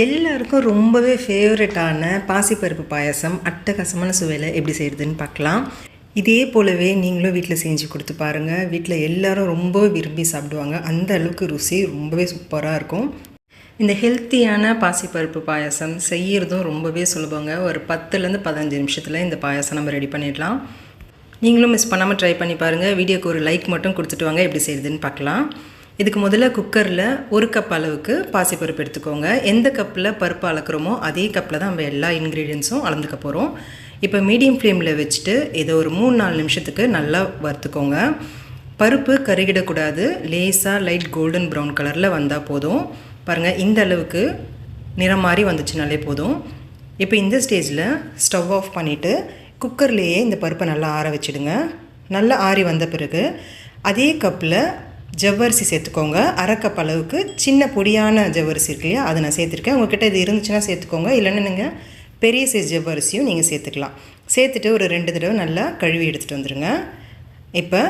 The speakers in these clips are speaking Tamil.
எல்லாருக்கும் ரொம்பவே ஃபேவரட்டான பாசிப்பருப்பு பாயாசம் அட்டகாசமான சுவையில் எப்படி செய்கிறதுன்னு பார்க்கலாம். இதே போலவே நீங்களும் வீட்டில் செஞ்சு கொடுத்து பாருங்கள். வீட்டில் எல்லோரும் ரொம்ப விரும்பி சாப்பிடுவாங்க. அந்த அளவுக்கு ருசி ரொம்பவே சூப்பராக இருக்கும். இந்த ஹெல்த்தியான பாசிப்பருப்பு பாயாசம் செய்கிறதும் ரொம்பவே சுலபங்க. ஒரு 10லேருந்து 15 நிமிஷத்தில் இந்த பாயாசம் நம்ம ரெடி பண்ணிடலாம். நீங்களும் மிஸ் பண்ணாமல் ட்ரை பண்ணி பாருங்கள். வீடியோக்கு ஒரு லைக் மட்டும் கொடுத்துட்டு வாங்க. எப்படி செய்கிறதுன்னு பார்க்கலாம். இதுக்கு முதல்ல குக்கரில் 1 கப் அளவுக்கு பாசிப்பருப்பு எடுத்துக்கோங்க. எந்த கப்பில் பருப்பு அளக்குறோமோ அதே கப்பில் தான் நம்ம எல்லா இன்க்ரீடியன்ஸும் அளந்துக்க போகிறோம். இப்போ மீடியம் ஃப்ளேமில் வச்சுட்டு இதை ஒரு 3-4 நிமிஷத்துக்கு நல்லா வறுத்துக்கோங்க. பருப்பு கருகிடக்கூடாது. லேசாக லைட் கோல்டன் ப்ரௌன் கலரில் வந்தால் போதும். பாருங்கள், இந்த அளவுக்கு நிறம் மாறி வந்துச்சுனாலே போதும். இப்போ இந்த ஸ்டேஜில் ஸ்டவ் ஆஃப் பண்ணிவிட்டு குக்கர்லேயே இந்த பருப்பை நல்லா ஆற வச்சுடுங்க. நல்லா ஆறி வந்த பிறகு அதே கப்பில் ஜவ்வரிசி சேர்த்துக்கோங்க. 1/2 கப் அளவுக்கு சின்ன பொடியான ஜவ்வரிசி இருக்கு இல்லையா, அதை நான் சேர்த்துருக்கேன். உங்கள்கிட்ட இது இருந்துச்சுன்னா சேர்த்துக்கோங்க. இல்லைன்னா நீங்கள் பெரிய சைஸ் ஜவ்வரிசியும் நீங்கள் சேர்த்துக்கலாம். சேர்த்துட்டு ஒரு 2 தடவை நல்லா கழுவி எடுத்துகிட்டு வந்துடுங்க. இப்போ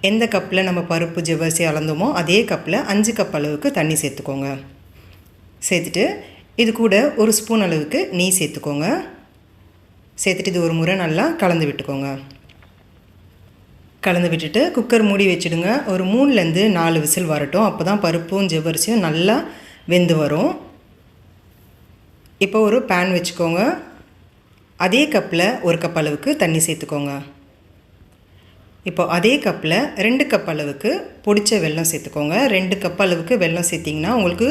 எந்த கப்பில் நம்ம பருப்பு ஜவ்வரிசி அளந்தோமோ அதே கப்பில் 5 கப் அளவுக்கு தண்ணி சேர்த்துக்கோங்க. சேர்த்துட்டு இது கூட 1 ஸ்பூன் அளவுக்கு நெய் சேர்த்துக்கோங்க. சேர்த்துட்டு இது ஒரு முறை நல்லா கலந்து விட்டுக்கோங்க. கலந்து விட்டுட்டு குக்கர் மூடி வச்சுடுங்க. ஒரு 3லேருந்து 4 விசில் வரட்டும். அப்போ தான் பருப்பும் ஜவ்வரிசியும் நல்லா வெந்து வரும். இப்போ ஒரு பேன் வச்சுக்கோங்க. அதே கப்பில் 1 கப் அளவுக்கு தண்ணி சேர்த்துக்கோங்க. இப்போ அதே கப்பில் 2 கப் அளவுக்கு பொடிச்ச வெல்லம் சேர்த்துக்கோங்க. 2 கப் அளவுக்கு வெல்லம் சேர்த்திங்கன்னா உங்களுக்கு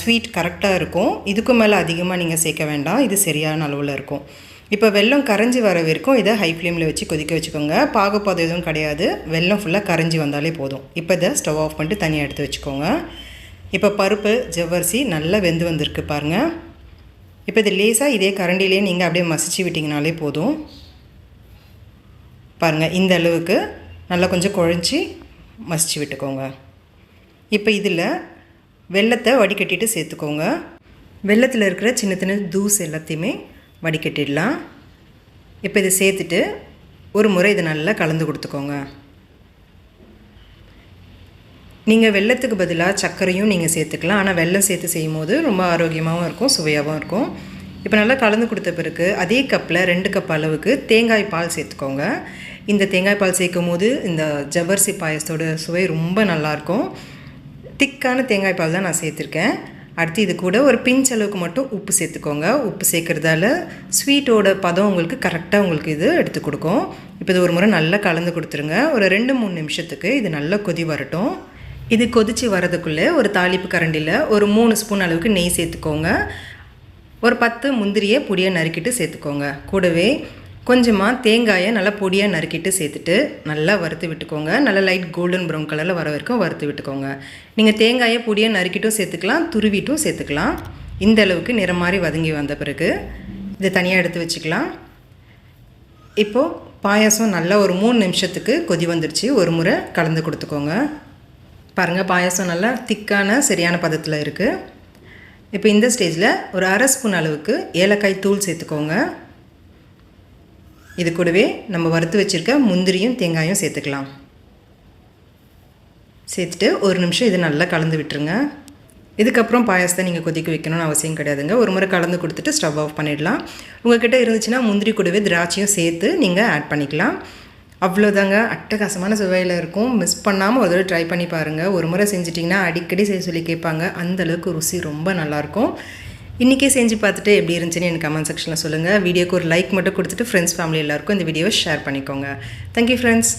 ஸ்வீட் கரெக்டாக இருக்கும். இதுக்கு மேலே அதிகமாக நீங்கள் சேர்க்க வேண்டாம். இது சரியான அளவில் இருக்கும். இப்போ வெல்லம் கரைஞ்சி வர வரைக்கும் இதை ஹை ஃப்ளேமில் வச்சு கொதிக்க வச்சுக்கோங்க. பாகுபாதம் எதுவும் கிடையாது. வெல்லம் ஃபுல்லாக கரைஞ்சி வந்தாலே போதும். இப்போ இதை ஸ்டவ் ஆஃப் பண்ணிட்டு தனியாக எடுத்து வச்சுக்கோங்க. இப்போ பருப்பு ஜவ்வரிசி நல்லா வெந்து வந்திருக்கு பாருங்கள். இப்போ இது லேசாக இதே கரண்டிலே நீங்கள் அப்படியே மசிச்சு விட்டிங்கனாலே போதும். பாருங்கள், இந்த அளவுக்கு நல்லா கொஞ்சம் குழஞ்சி மசிச்சு விட்டுக்கோங்க. இப்போ இதில் வெல்லத்தை வடிகட்டிட்டு சேர்த்துக்கோங்க. வெல்லத்தில் இருக்கிற சின்ன சின்ன தூசு எல்லாத்தையுமே வடிகட்டிடலாம். இப்போ இதை சேர்த்துட்டு ஒரு முறை இதை நல்லா கலந்து கொடுத்துக்கோங்க. நீங்கள் வெல்லத்துக்கு பதிலாக சர்க்கரையும் நீங்கள் சேர்த்துக்கலாம். ஆனால் வெல்லம் சேர்த்து செய்யும் போது ரொம்ப ஆரோக்கியமாகவும் இருக்கும், சுவையாகவும் இருக்கும். இப்போ நல்லா கலந்து கொடுத்த பிறகு அதே கப்பில் 2 கப் அளவுக்கு தேங்காய் பால் சேர்த்துக்கோங்க. இந்த தேங்காய் பால் சேர்க்கும் போது இந்த ஜவ்வரிசி பாயசத்தோட சுவை ரொம்ப நல்லாயிருக்கும். திக்கான தேங்காய் பால் தான் நான் சேர்த்துருக்கேன். அடுத்து இது கூட ஒரு பிஞ்ச் அளவுக்கு மட்டும் உப்பு சேர்த்துக்கோங்க. உப்பு சேர்க்குறதால ஸ்வீட்டோட பதம் உங்களுக்கு கரெக்டாக உங்களுக்கு இது எடுத்து கொடுக்கும். இப்போ இது ஒரு முறை நல்லா கலந்து கொடுத்துருங்க. ஒரு 2-3 நிமிஷத்துக்கு இது நல்லா கொதி வரட்டும். இது கொதித்து வரதுக்குள்ளே ஒரு தாளிப்பு கரண்டியில் ஒரு 3 ஸ்பூன் அளவுக்கு நெய் சேர்த்துக்கோங்க. ஒரு 10 முந்திரியை பொடியாக நறுக்கிட்டு சேர்த்துக்கோங்க. கூடவே கொஞ்சமாக தேங்காயை நல்லா பொடியாக நறுக்கிட்டு சேர்த்துட்டு நல்லா வறுத்து விட்டுக்கோங்க. நல்லா லைட் கோல்டன் ப்ரௌன் கலரில் வர வரைக்கும் வறுத்து விட்டுக்கோங்க. நீங்கள் தேங்காயை பொடியாக நறுக்கிட்டும் சேர்த்துக்கலாம், துருவிட்டும் சேர்த்துக்கலாம். இந்த அளவுக்கு நிறம் மாதிரி வதங்கி வந்த பிறகு இதை தனியாக எடுத்து வச்சுக்கலாம். இப்போது பாயாசம் நல்லா ஒரு 3 நிமிஷத்துக்கு கொதி வந்துடுச்சு. ஒரு முறை கலந்து கொடுத்துக்கோங்க. பாருங்கள், பாயாசம் நல்லா திக்கான சரியான பதத்தில் இருக்குது. இப்போ இந்த ஸ்டேஜில் ஒரு 1/2 ஸ்பூன் அளவுக்கு ஏலக்காய் தூள் சேர்த்துக்கோங்க. இது கூடவே நம்ம வறுத்து வச்சுருக்க முந்திரியும் தேங்காயும் சேர்த்துக்கலாம். சேர்த்துட்டு ஒரு நிமிஷம் இது நல்லா கலந்து விட்டுருங்க. இதுக்கப்புறம் பாயாசத்தை நீங்கள் கொதிக்க வைக்கணும்னு அவசியம் கிடையாதுங்க. ஒரு முறை கலந்து கொடுத்துட்டு ஸ்டவ் ஆஃப் பண்ணிடலாம். உங்கள்கிட்ட இருந்துச்சுன்னா முந்திரி கூடவே திராட்சையும் சேர்த்து நீங்கள் ஆட் பண்ணிக்கலாம். அவ்வளோதாங்க, அட்டகாசமான சுவையில் இருக்கும். மிஸ் பண்ணாமல் ஒரு தடவை ட்ரை பண்ணி பாருங்கள். ஒரு முறை செஞ்சிட்டிங்கன்னா அடிக்கடி செய்ய சொல்லி கேட்பாங்க. அந்தளவுக்கு ருசி ரொம்ப நல்லாயிருக்கும். இன்றைக்கே செஞ்சு பார்த்துட்டு எப்படி இருந்துச்சுன்னு எனக்கு கமெண்ட் செக்ஷனில் சொல்லுங்கள். வீடியோக்கு ஒரு லைக் மட்டும் கொடுத்துட்டு ஃப்ரெண்ட்ஸ் ஃபேமிலி எல்லாருக்கும் இந்த வீடியோவை ஷேர் பண்ணிக்கோங்க. Thank you friends.